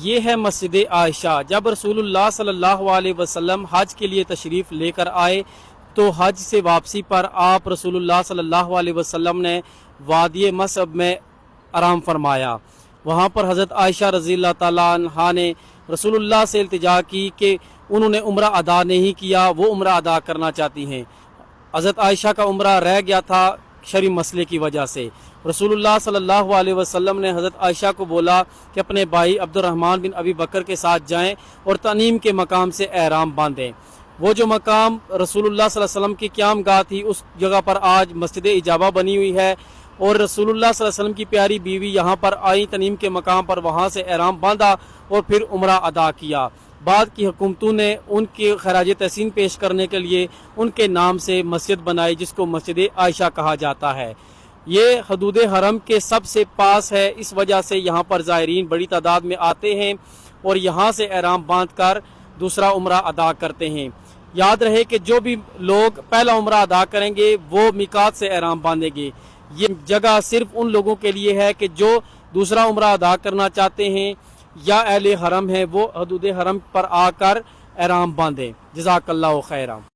یہ ہے مسجد عائشہ۔ جب رسول اللہ صلی اللہ علیہ وسلم حج کے لیے تشریف لے کر آئے تو حج سے واپسی پر آپ رسول اللہ صلی اللہ علیہ وسلم نے وادی مصعب میں آرام فرمایا۔ وہاں پر حضرت عائشہ رضی اللہ تعالیٰ عنہا نے رسول اللہ سے التجا کی کہ انہوں نے عمرہ ادا نہیں کیا، وہ عمرہ ادا کرنا چاہتی ہیں۔ حضرت عائشہ کا عمرہ رہ گیا تھا شرعی مسئلے کی وجہ سے۔ رسول اللہ صلی اللہ علیہ وسلم نے حضرت عائشہ کو بولا کہ اپنے بھائی عبد الرحمن بن ابی بکر کے ساتھ جائیں اور تنعیم کے مقام سے احرام باندھیں۔ وہ جو مقام رسول اللہ صلی اللہ علیہ وسلم کی قیام گاہ تھی، اس جگہ پر آج مسجد اجابہ بنی ہوئی ہے، اور رسول اللہ صلی اللہ علیہ وسلم کی پیاری بیوی یہاں پر آئی، تنعیم کے مقام پر وہاں سے احرام باندھا اور پھر عمرہ ادا کیا۔ بعد کی حکومتوں نے ان کے خراج تحسین پیش کرنے کے لیے ان کے نام سے مسجد بنائی، جس کو مسجد عائشہ کہا جاتا ہے۔ یہ حدود حرم کے سب سے پاس ہے، اس وجہ سے یہاں پر زائرین بڑی تعداد میں آتے ہیں اور یہاں سے احرام باندھ کر دوسرا عمرہ ادا کرتے ہیں۔ یاد رہے کہ جو بھی لوگ پہلا عمرہ ادا کریں گے وہ میقات سے احرام باندھیں گے۔ یہ جگہ صرف ان لوگوں کے لیے ہے کہ جو دوسرا عمرہ ادا کرنا چاہتے ہیں یا اہل حرم ہیں، وہ حدود حرم پر آ کر احرام باندھیں۔ جزاک اللہ خیرہ۔